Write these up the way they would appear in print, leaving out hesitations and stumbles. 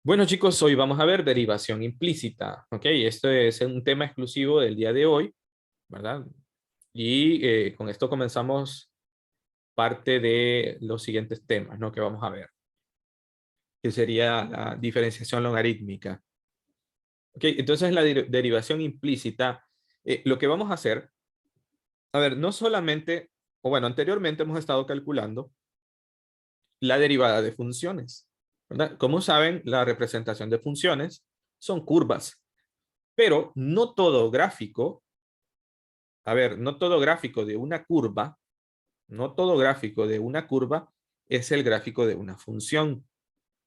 Bueno, chicos, hoy vamos a ver derivación implícita. ¿Ok? Esto es un tema exclusivo del día de hoy, ¿verdad? Y con esto comenzamos parte de los siguientes temas, ¿no? Que vamos a ver, que sería la diferenciación logarítmica. ¿Ok? Entonces, la derivación implícita, lo que vamos a hacer, a ver, no solamente, o bueno, anteriormente hemos estado calculando la derivada de funciones, ¿verdad? Como saben, la representación de funciones son curvas. Pero no todo gráfico, a ver, no todo gráfico de una curva, no todo gráfico de una curva es el gráfico de una función.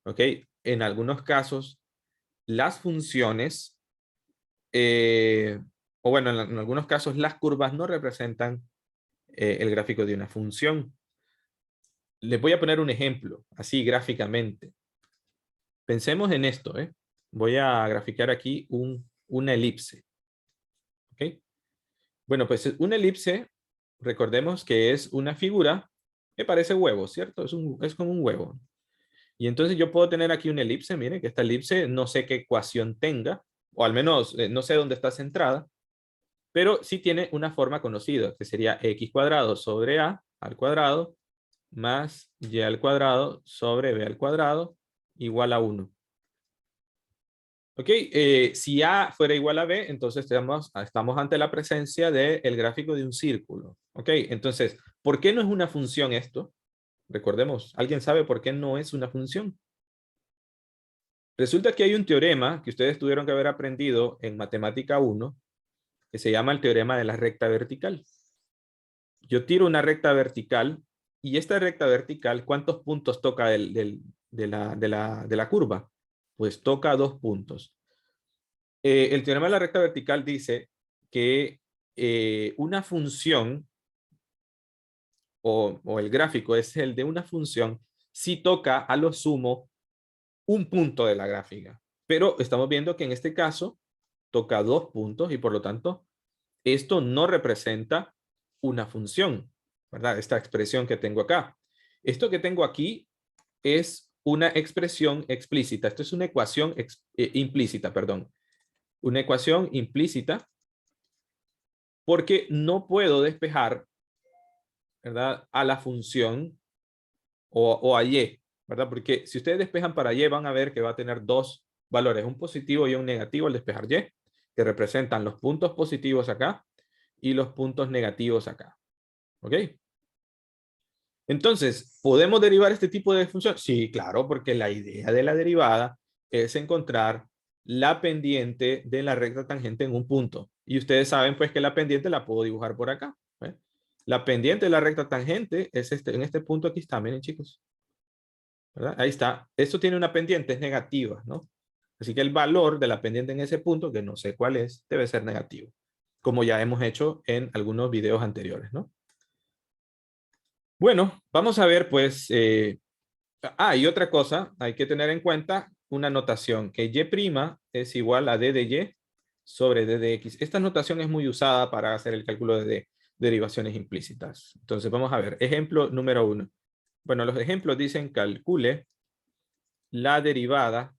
¿Ok? En algunos casos, las funciones, eh, o bueno, en algunos casos las curvas no representan el gráfico de una función. Les voy a poner un ejemplo, así gráficamente. Pensemos en esto, ¿eh? Voy a graficar aquí una elipse. ¿Ok? Bueno, pues una elipse, recordemos que es una figura que parece huevo, ¿cierto? Es como un huevo. Y entonces yo puedo tener aquí una elipse, miren que esta elipse no sé qué ecuación tenga, o al menos no sé dónde está centrada, pero sí tiene una forma conocida, que sería x cuadrado sobre a al cuadrado más y al cuadrado sobre b al cuadrado igual a 1. Ok, si A fuera igual a B, entonces estamos ante la presencia del gráfico de un círculo. Ok, entonces, ¿por qué no es una función esto? Recordemos, ¿alguien sabe por qué no es una función? Resulta que hay un teorema que ustedes tuvieron que haber aprendido en Matemática 1, que se llama el teorema de la recta vertical. Yo tiro una recta vertical y esta recta vertical, ¿cuántos puntos toca de la curva? Pues toca 2 puntos. El teorema de la recta vertical dice que una función o el gráfico es el de una función si toca a lo sumo un punto de la gráfica. Pero estamos viendo que en este caso toca 2 puntos y por lo tanto esto no representa una función, ¿verdad? Esta expresión que tengo acá. Esto que tengo aquí es una expresión explícita. Esto es una ecuación implícita, perdón. Una ecuación implícita porque no puedo despejar, ¿verdad? A la función o a y, ¿verdad? Porque si ustedes despejan para y, van a ver que va a tener dos valores, un positivo y un negativo al despejar y, que representan los puntos positivos acá y los puntos negativos acá. ¿Ok? Entonces, ¿podemos derivar este tipo de función? Sí, claro, porque la idea de la derivada es encontrar la pendiente de la recta tangente en un punto. Y ustedes saben pues que la pendiente la puedo dibujar por acá. ¿Eh? La pendiente de la recta tangente es en este punto aquí está, miren chicos. ¿Verdad? Ahí está. Esto tiene una pendiente, es negativa, ¿no? Así que el valor de la pendiente en ese punto, que no sé cuál es, debe ser negativo. Como ya hemos hecho en algunos videos anteriores, ¿no? Bueno, vamos a ver pues y otra cosa, hay que tener en cuenta una notación, que y' es igual a d de y sobre d de x. Esta notación es muy usada para hacer el cálculo de derivaciones implícitas. Entonces vamos a ver, ejemplo número 1. Bueno, los ejemplos dicen calcule la derivada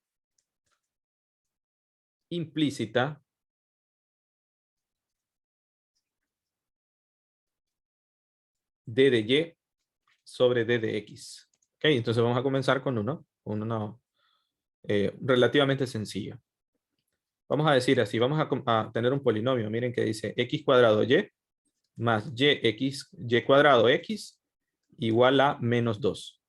implícita d de y sobre d de x. Ok, entonces vamos a comenzar con uno relativamente sencillo. Vamos a decir así, vamos a tener un polinomio, miren que dice x cuadrado y más y cuadrado x igual a menos 2.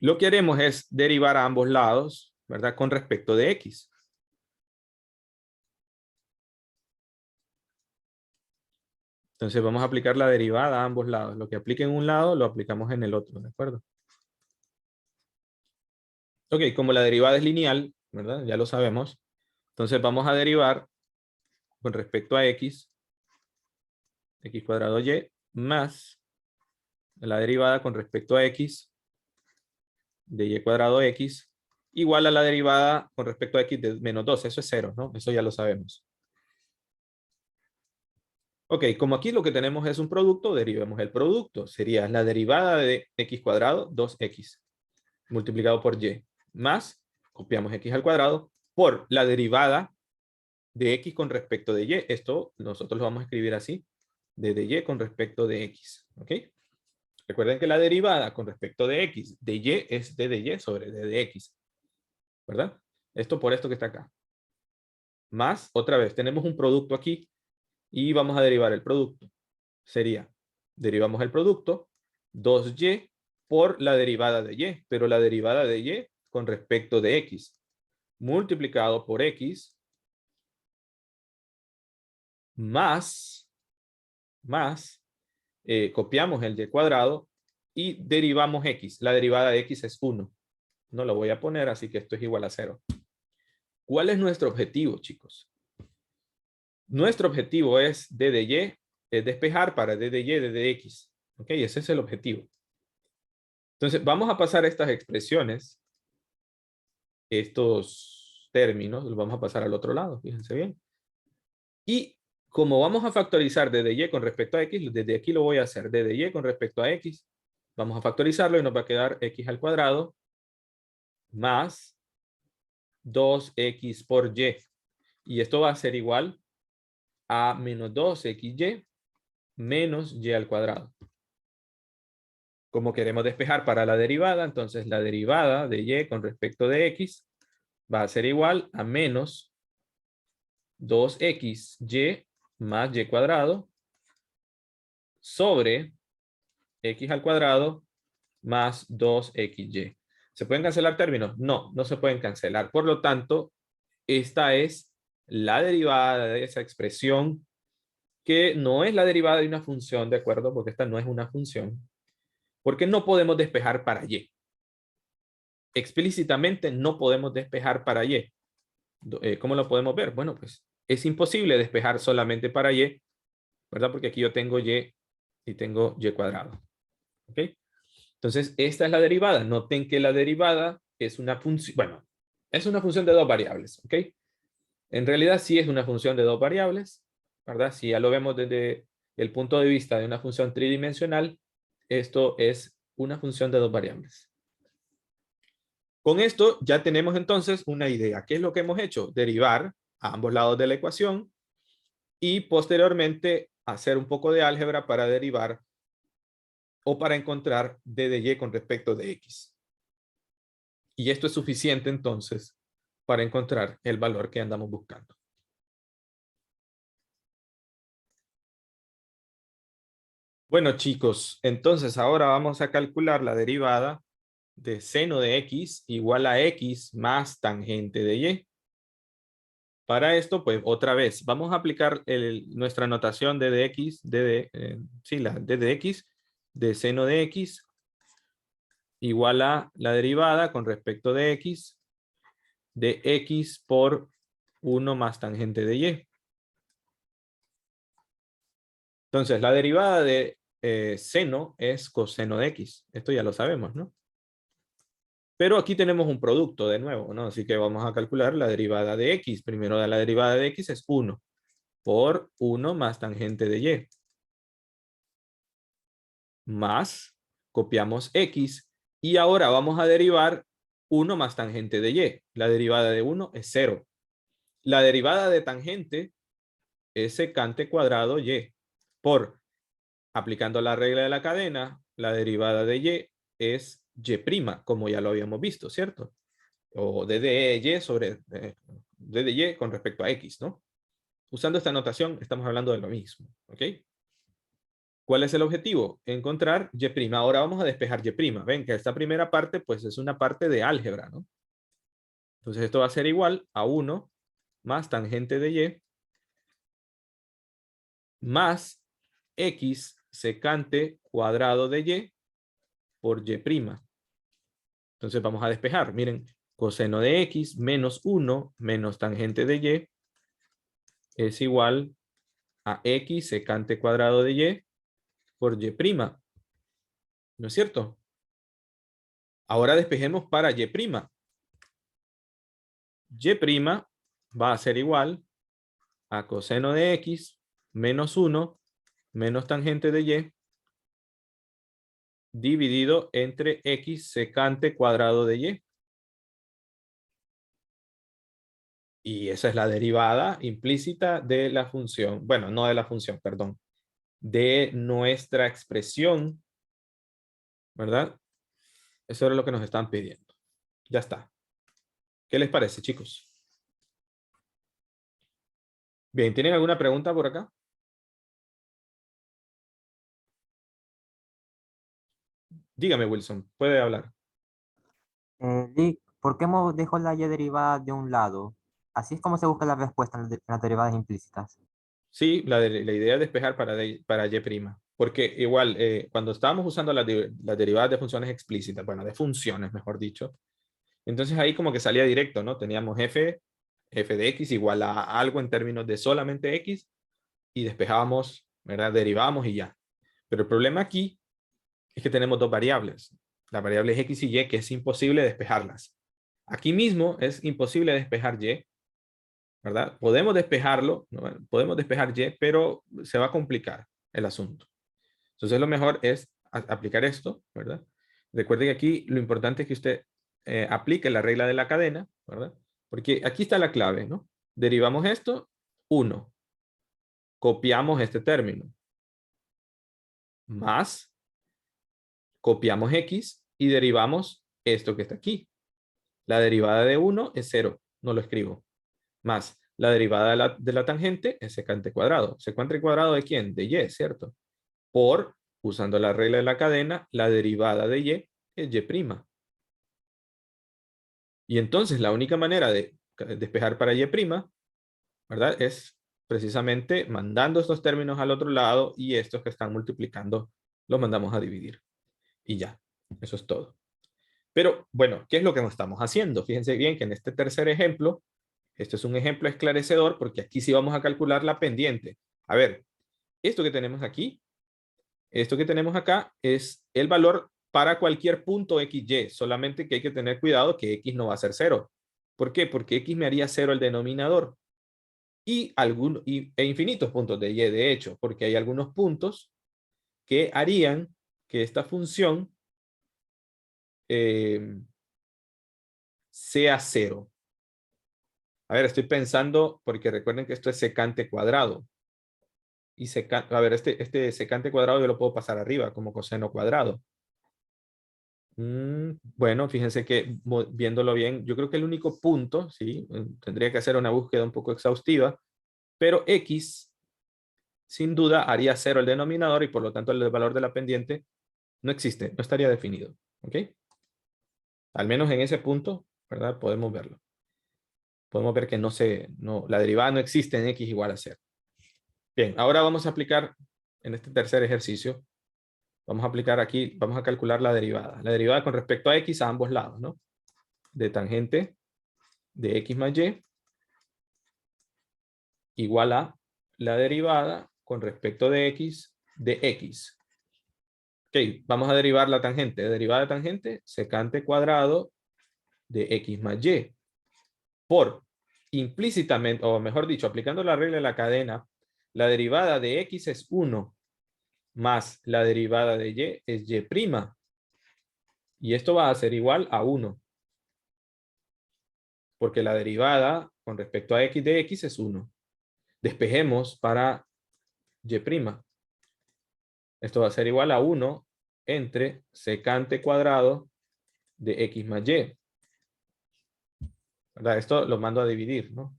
Lo que haremos es derivar a ambos lados, ¿verdad? Con respecto de x. Entonces vamos a aplicar la derivada a ambos lados. Lo que aplique en un lado, lo aplicamos en el otro, ¿de acuerdo? Ok, como la derivada es lineal, ¿verdad? Ya lo sabemos. Entonces vamos a derivar con respecto a x cuadrado y, más la derivada con respecto a x de y cuadrado x, igual a la derivada con respecto a x de menos 2. Eso es 0, ¿no? Eso ya lo sabemos. Ok, como aquí lo que tenemos es un producto, derivemos el producto. Sería la derivada de x cuadrado, 2x, multiplicado por y, más Copiamos x al cuadrado por la derivada de x con respecto de y. Esto nosotros lo vamos a escribir así, de dy con respecto de x. ¿Ok? Recuerden que la derivada con respecto de x de y es d de y sobre d de x. ¿Verdad? Esto por esto que está acá. Más, otra vez, tenemos un producto aquí y vamos a derivar el producto. Sería, derivamos el producto, 2y por la derivada de y, pero la derivada de y con respecto de x, multiplicado por x, más, copiamos el y cuadrado y derivamos x. La derivada de x es 1. No lo voy a poner, así que esto es igual a 0. ¿Cuál es nuestro objetivo, chicos? Nuestro objetivo es d de y, es despejar para d de y, d de x. ¿Ok? Ese es el objetivo. Entonces, vamos a pasar estas expresiones, estos términos, los vamos a pasar al otro lado, fíjense bien. Y como vamos a factorizar d de y con respecto a x, desde aquí lo voy a hacer, d de y con respecto a x, vamos a factorizarlo y nos va a quedar x al cuadrado más 2x por y. Y esto va a ser igual a menos 2xy menos y al cuadrado. Como queremos despejar para la derivada, entonces la derivada de y con respecto de x va a ser igual a menos 2xy más y cuadrado sobre x al cuadrado más 2xy. ¿Se pueden cancelar términos? No, no se pueden cancelar. Por lo tanto, esta es la derivada de esa expresión que no es la derivada de una función, ¿de acuerdo? Porque esta no es una función. Porque no podemos despejar para y. Explícitamente no podemos despejar para y. ¿Cómo lo podemos ver? Bueno, pues es imposible despejar solamente para y, ¿verdad? Porque aquí yo tengo y y tengo y cuadrado. ¿Ok? Entonces, esta es la derivada. Noten que la derivada es una función, bueno, es una función de dos variables. ¿Ok? En realidad sí es una función de dos variables, ¿verdad? Si ya lo vemos desde el punto de vista de una función tridimensional, esto es una función de dos variables. Con esto ya tenemos entonces una idea. ¿Qué es lo que hemos hecho? Derivar a ambos lados de la ecuación y posteriormente hacer un poco de álgebra para derivar o para encontrar d de y con respecto de x. Y esto es suficiente entonces para encontrar el valor que andamos buscando. Bueno, chicos, entonces ahora vamos a calcular la derivada de seno de x igual a x más tangente de y. Para esto, pues otra vez, vamos a aplicar nuestra notación de dx, la d de x, de seno de x, igual a la derivada con respecto de x por 1 más tangente de y. Entonces, la derivada de seno es coseno de x. Esto ya lo sabemos, ¿no? Pero aquí tenemos un producto de nuevo, ¿no? Así que vamos a calcular la derivada de x. Primero la derivada de x es 1 por 1 más tangente de y. Más, copiamos x. Y ahora vamos a derivar 1 más tangente de y. La derivada de 1 es 0. La derivada de tangente es secante cuadrado y. Por, aplicando la regla de la cadena, la derivada de y es y', como ya lo habíamos visto, ¿cierto? O d de y sobre d de y con respecto a x, ¿no? Usando esta notación estamos hablando de lo mismo, ¿ok? ¿Cuál es el objetivo? Encontrar y'. Ahora vamos a despejar y'. Ven que esta primera parte pues es una parte de álgebra, ¿no? Entonces esto va a ser igual a 1 más tangente de y más x secante cuadrado de y por y'. Entonces vamos a despejar. Miren, coseno de x menos 1 menos tangente de y es igual a x secante cuadrado de y por y'. ¿No es cierto? Ahora despejemos para y'. Y' va a ser igual a coseno de x menos 1 menos tangente de y dividido entre x secante cuadrado de y. Y esa es la derivada implícita de la función. Bueno, no de la función, perdón. De nuestra expresión, ¿verdad? Eso era lo que nos están pidiendo. Ya está. ¿Qué les parece, chicos? Bien, ¿tienen alguna pregunta por acá? Dígame, Wilson, puede hablar. Lick, ¿por qué dejó la y derivada de un lado? Así es como se busca la respuesta en las derivadas implícitas. Sí, la idea es despejar para y', porque igual, cuando estábamos usando las derivadas de funciones explícitas, bueno, de funciones, mejor dicho, entonces ahí como que salía directo, ¿no? Teníamos f de x igual a algo en términos de solamente x, y despejábamos, ¿verdad? Derivábamos y ya. Pero el problema aquí es que tenemos dos variables, las variables x y y, que es imposible despejarlas. Aquí mismo es imposible despejar y, ¿verdad? Podemos despejarlo, ¿no? Podemos despejar y, pero se va a complicar el asunto. Entonces lo mejor es aplicar esto, ¿verdad? Recuerde que aquí lo importante es que usted aplique la regla de la cadena, ¿verdad? Porque aquí está la clave, ¿no? Derivamos esto, 1. Copiamos este término. Más, copiamos x y derivamos esto que está aquí. La derivada de 1 es 0, no lo escribo. Más la derivada de la tangente es secante cuadrado. ¿Secante cuadrado de quién? De y, ¿cierto? Por, usando la regla de la cadena, la derivada de y es y'. Y entonces la única manera de despejar para y', ¿verdad? Es precisamente mandando estos términos al otro lado y estos que están multiplicando los mandamos a dividir. Y ya, eso es todo. Pero bueno, ¿qué es lo que nos estamos haciendo? Fíjense bien que en este tercer ejemplo, este es un ejemplo esclarecedor porque aquí sí vamos a calcular la pendiente. A ver, esto que tenemos aquí, esto que tenemos acá es el valor para cualquier punto xy, solamente que hay que tener cuidado que x no va a ser 0. ¿Por qué? Porque x me haría 0 el denominador e infinitos puntos de y, de hecho, porque hay algunos puntos que harían que esta función eh, sea 0. A ver, estoy pensando, porque recuerden que esto es secante cuadrado. Y a ver, este secante cuadrado yo lo puedo pasar arriba como coseno cuadrado. Bueno, fíjense que viéndolo bien, yo creo que el único punto, sí, tendría que hacer una búsqueda un poco exhaustiva, pero x sin duda haría 0 el denominador y por lo tanto el valor de la pendiente no existe, no estaría definido. ¿Ok? Al menos en ese punto, ¿verdad? Podemos verlo. Podemos ver que la derivada no existe en x igual a 0. Bien, ahora vamos a aplicar en este tercer ejercicio, vamos a aplicar aquí, vamos a calcular la derivada. La derivada con respecto a x a ambos lados, ¿no? De tangente de x más y igual a la derivada con respecto de x de x. Ok, vamos a derivar la tangente. Derivada de tangente, secante cuadrado de x más y. Por implícitamente, o mejor dicho, aplicando la regla de la cadena, la derivada de x es 1 más la derivada de y es y'. Y esto va a ser igual a 1. Porque la derivada con respecto a x de x es 1. Despejemos para y'. Esto va a ser igual a 1 entre secante cuadrado de x más y. ¿Verdad? Esto lo mando a dividir, ¿no?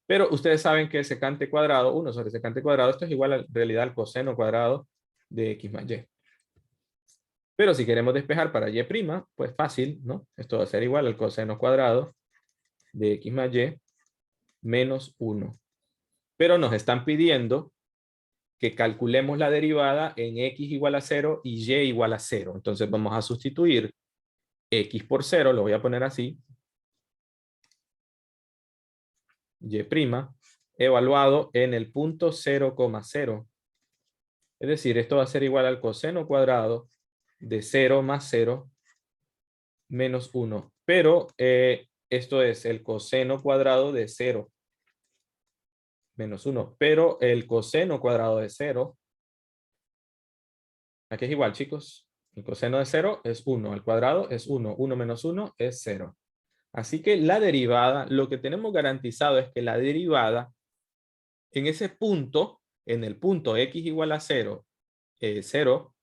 Pero ustedes saben que el secante cuadrado, 1 sobre secante cuadrado, esto es igual en realidad al coseno cuadrado de x más y. Pero si queremos despejar para y', pues fácil, ¿no? Esto va a ser igual al coseno cuadrado de x más y menos 1. Pero nos están pidiendo que calculemos la derivada en x igual a 0 y y igual a 0. Entonces vamos a sustituir x por 0, lo voy a poner así, y' evaluado en el punto 0,0. Es decir, esto va a ser igual al coseno cuadrado de 0 más 0 menos 1. Pero esto es el coseno cuadrado de 0 menos 1. Pero el coseno cuadrado de 0, aquí es igual, chicos. El coseno de 0 es 1. Al cuadrado es 1. 1 menos 1 es 0. Así que la derivada, lo que tenemos garantizado es que la derivada en ese punto, en el punto x igual a 0, 0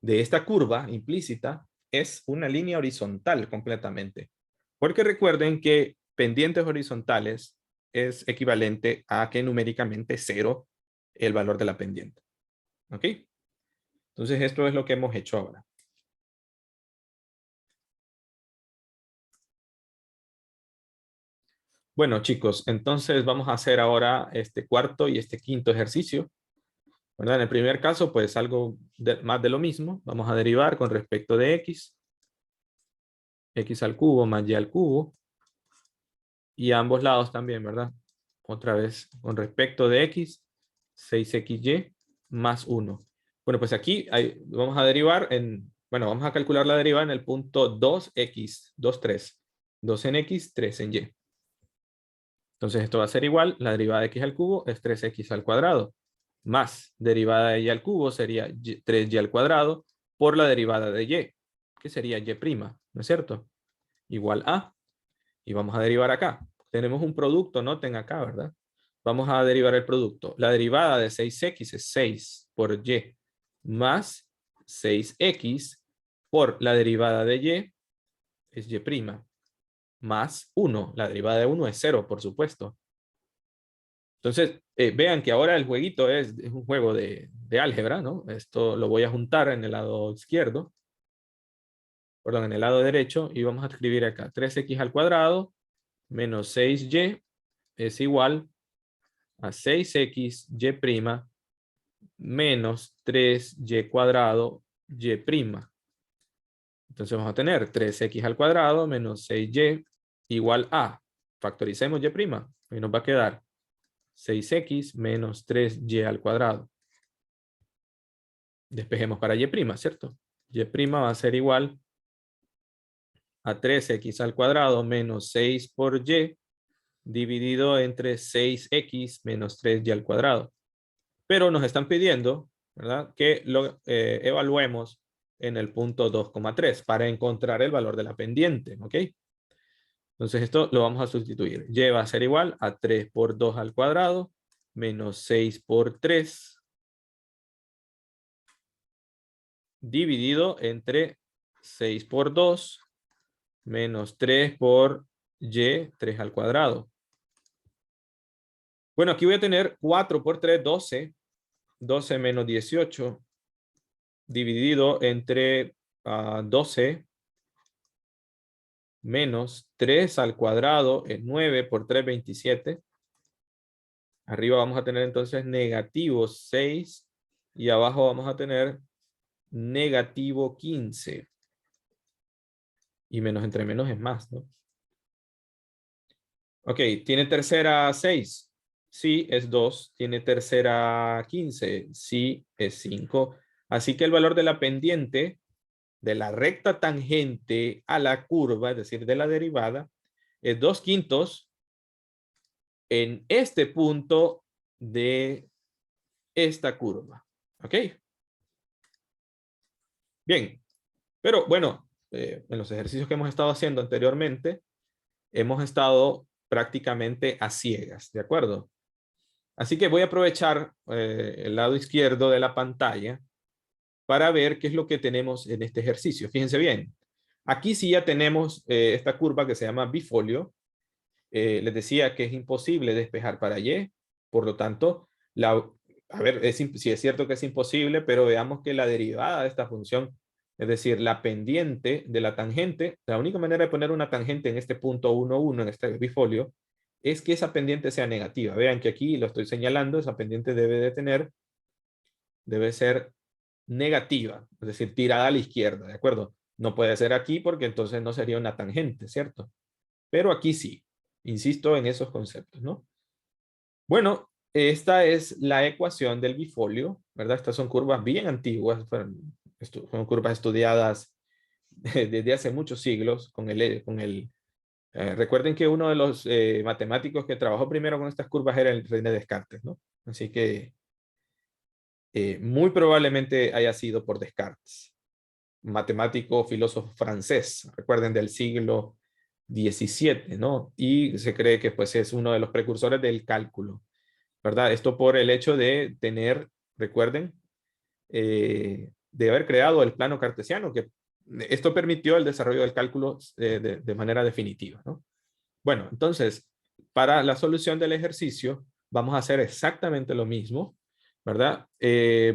de esta curva implícita, es una línea horizontal completamente. Porque recuerden que pendientes horizontales es equivalente a que numéricamente 0 el valor de la pendiente. ¿Ok? Entonces esto es lo que hemos hecho ahora. Bueno, chicos, entonces vamos a hacer ahora este cuarto y este quinto ejercicio. ¿Verdad? En el primer caso, pues algo más de lo mismo. Vamos a derivar con respecto de x. X al cubo más y al cubo. Y a ambos lados también, ¿verdad? Otra vez, con respecto de x, 6xy más 1. Bueno, pues aquí vamos a derivar bueno, vamos a calcular la derivada en el punto 2x, 2, 3. 2 en x, 3 en y. Entonces esto va a ser igual, la derivada de x al cubo es 3x al cuadrado, más derivada de y al cubo sería 3y al cuadrado por la derivada de y, que sería y', ¿no es cierto? Igual a, y vamos a derivar acá. Tenemos un producto, noten acá, ¿verdad? Vamos a derivar el producto. La derivada de 6x es 6 por y, más 6x por la derivada de y es y', más 1. La derivada de 1 es 0, por supuesto. Entonces, vean que ahora el jueguito es un juego de álgebra, ¿no? Esto lo voy a juntar en el lado izquierdo, perdón, en el lado derecho, y vamos a escribir acá 3x al cuadrado menos 6y es igual a 6x y' menos 3y cuadrado y'. Entonces vamos a tener 3x al cuadrado menos 6y igual a, factoricemos y', y nos va a quedar 6x menos 3y al cuadrado. Despejemos para y', ¿cierto? Y' va a ser igual a 3x al cuadrado menos 6 por y dividido entre 6x menos 3y al cuadrado. Pero nos están pidiendo, ¿verdad?, que lo evaluemos en el punto 2,3 para encontrar el valor de la pendiente, ¿ok? Entonces esto lo vamos a sustituir. Y va a ser igual a 3 por 2 al cuadrado menos 6 por 3 dividido entre 6 por 2 menos 3 por y, 3 al cuadrado. Bueno, aquí voy a tener 4 por 3, 12. 12 menos 18 dividido entre 12 menos 3 al cuadrado es 9 por 3, 27. Arriba vamos a tener entonces negativo 6 y abajo vamos a tener negativo 15. Y menos entre menos es más, ¿no? Ok, ¿tiene tercera 6? Sí, es 2. ¿Tiene tercera 15? Sí, es 5. Así que el valor de la pendiente de la recta tangente a la curva, es decir, de la derivada, es 2/5 en este punto de esta curva. ¿Ok? Bien, pero bueno, en los ejercicios que hemos estado haciendo anteriormente, hemos estado prácticamente a ciegas, ¿de acuerdo? Así que voy a aprovechar el lado izquierdo de la pantalla para ver qué es lo que tenemos en este ejercicio. Fíjense bien, aquí sí ya tenemos esta curva que se llama bifolio. Les decía que es imposible despejar para y, por lo tanto, a ver, sí es cierto que es imposible, pero veamos que la derivada de esta función, es decir, la pendiente de la tangente, la única manera de poner una tangente en este punto 1, 1, en este bifolio, es que esa pendiente sea negativa. Vean que aquí lo estoy señalando, esa pendiente debe ser negativa, es decir, tirada a la izquierda, ¿de acuerdo? No puede ser aquí porque entonces no sería una tangente, ¿cierto? Pero aquí sí. Insisto en esos conceptos, ¿no? Bueno, esta es la ecuación del bifolio, ¿verdad? Estas son curvas bien antiguas, son curvas estudiadas desde hace muchos siglos recuerden que uno de los matemáticos que trabajó primero con estas curvas era el René Descartes, ¿no? Así que muy probablemente haya sido por Descartes, matemático, filósofo francés, recuerden del siglo 17, ¿no? Y se cree que pues es uno de los precursores del cálculo, ¿verdad? Esto por el hecho de tener, recuerden, de haber creado el plano cartesiano, que esto permitió el desarrollo del cálculo de manera definitiva, ¿no? Bueno, entonces, para la solución del ejercicio, vamos a hacer exactamente lo mismo, ¿verdad?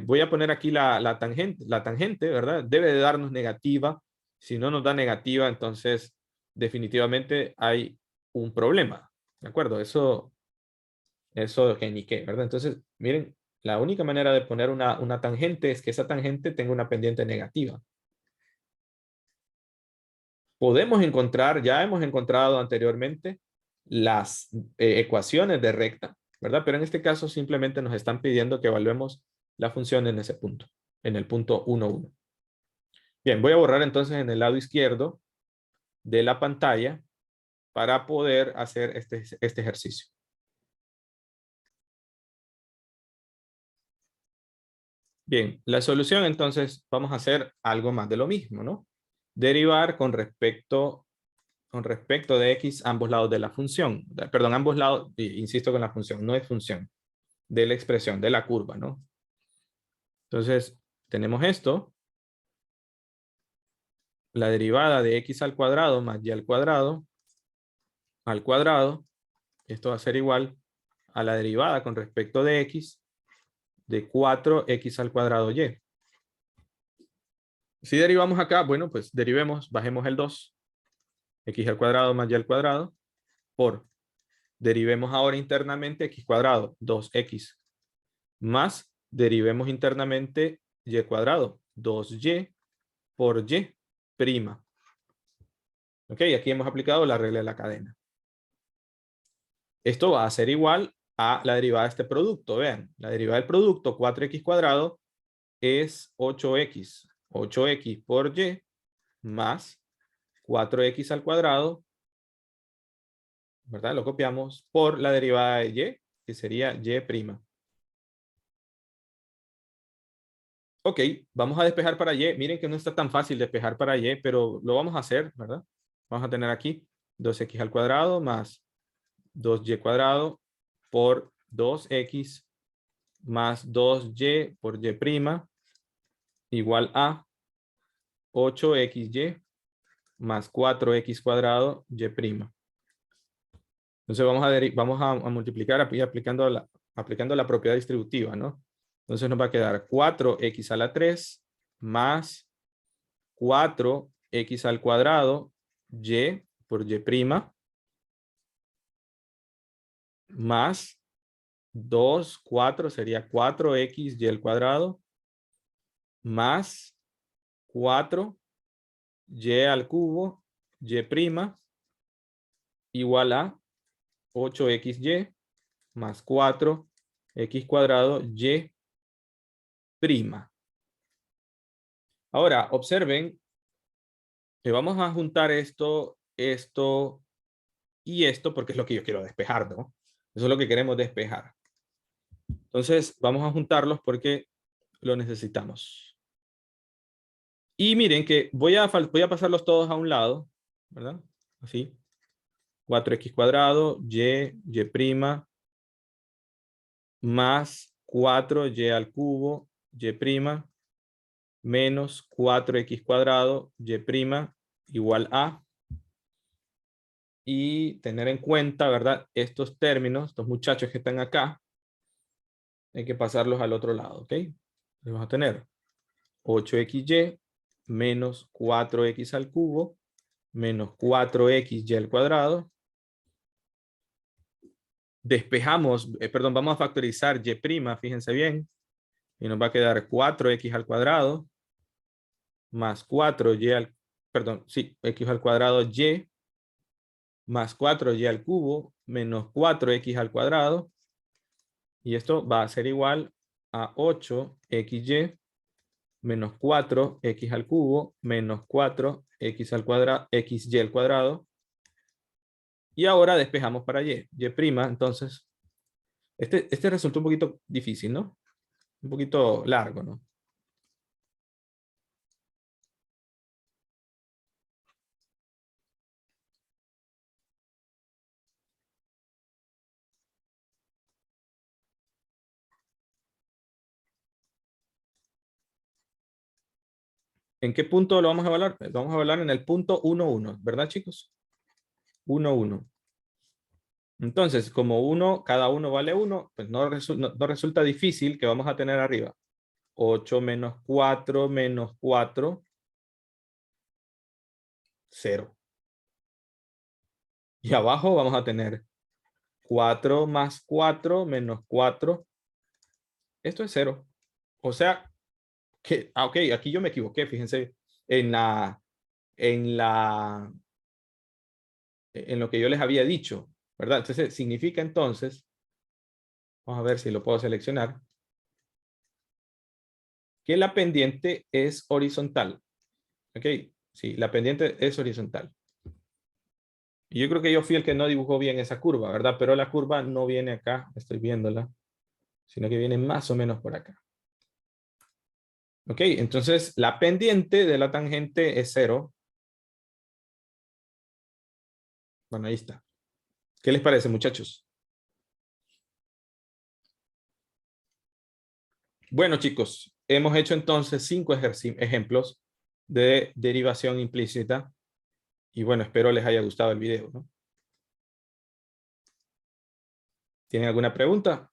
Voy a poner aquí la tangente, ¿verdad? Debe de darnos negativa. Si no nos da negativa, entonces definitivamente hay un problema, ¿de acuerdo? Eso que ni qué, ¿verdad? Entonces, miren, la única manera de poner una tangente es que esa tangente tenga una pendiente negativa. Podemos encontrar, ya hemos encontrado anteriormente las ecuaciones de recta, ¿verdad? Pero en este caso simplemente nos están pidiendo que evaluemos la función en ese punto, en el punto 1, 1. Bien, voy a borrar entonces en el lado izquierdo de la pantalla para poder hacer este ejercicio. Bien, la solución entonces vamos a hacer algo más de lo mismo, ¿no? Derivar con respecto de x ambos lados de la función. Perdón, ambos lados, insisto con la función, no es función, de la expresión, de la curva, ¿no? Entonces, tenemos esto, la derivada de x al cuadrado más y al cuadrado, esto va a ser igual a la derivada con respecto de x de 4x al cuadrado y. Si derivamos acá, bueno, pues derivemos, bajemos el 2, x al cuadrado más y al cuadrado, por, derivemos ahora internamente x cuadrado, 2x, más derivemos internamente y cuadrado, 2y por y prima. Ok, aquí hemos aplicado la regla de la cadena. Esto va a ser igual a la derivada de este producto. Vean, la derivada del producto 4x cuadrado es 8x. 8x por y más 4x al cuadrado, ¿verdad? Lo copiamos por la derivada de y, que sería y prima. Ok, vamos a despejar para y. Miren que no está tan fácil despejar para y, pero lo vamos a hacer, ¿verdad? Vamos a tener aquí 2x al cuadrado más 2y cuadrado por 2x más 2y por y prima igual a 8xy más 4x cuadrado y prima. Entonces vamos a multiplicar aplicando la propiedad distributiva, ¿no? Entonces nos va a quedar 4x a la 3 más 4x al cuadrado y por y prima más 2, 4 sería 4x y al cuadrado más 4y al cubo y prima igual a 8xy más 4x cuadrado y prima. Ahora, observen que vamos a juntar esto y esto porque es lo que yo quiero despejar, ¿no? Eso es lo que queremos despejar. Entonces, vamos a juntarlos porque lo necesitamos. Y miren que voy a pasarlos todos a un lado, ¿verdad? Así. 4x cuadrado, y prima, más 4y al cubo, y prima, menos 4x cuadrado, y prima, igual a. Y tener en cuenta, ¿verdad? Estos términos, estos muchachos que están acá, hay que pasarlos al otro lado, ¿ok? Vamos a tener 8xy menos 4x al cubo menos 4xy al cuadrado. Despejamos, perdón, vamos a factorizar y', fíjense bien, y nos va a quedar 4x al cuadrado más 4y al, perdón, sí, x al cuadrado y más 4y al cubo menos 4x al cuadrado. Y esto va a ser igual a 8xy menos 4x al cubo menos 4x al cuadrado, xy al cuadrado. Y ahora despejamos para y'. Entonces, este resultó un poquito difícil, ¿no? Un poquito largo, ¿no? ¿En qué punto lo vamos a evaluar? Lo vamos a evaluar en el punto 1, 1, ¿verdad, chicos? 1, 1. Entonces, como cada uno vale 1, pues no resulta difícil que vamos a tener arriba 8 menos 4 menos 4, 0. Y abajo vamos a tener 4 más 4 menos 4. Esto es 0. O sea, que, ok, aquí yo me equivoqué, fíjense, en la, en la, en lo que yo les había dicho, ¿verdad? Entonces, significa entonces, vamos a ver si lo puedo seleccionar, que la pendiente es horizontal. Ok, sí, la pendiente es horizontal. Y yo creo que yo fui el que no dibujó bien esa curva, ¿verdad? Pero la curva no viene acá, estoy viéndola, sino que viene más o menos por acá. Ok, entonces la pendiente de la tangente es 0. Bueno, ahí está. ¿Qué les parece, muchachos? Bueno, chicos, hemos hecho entonces 5 ejemplos de derivación implícita. Y bueno, espero les haya gustado el video, ¿no? ¿Tienen alguna pregunta?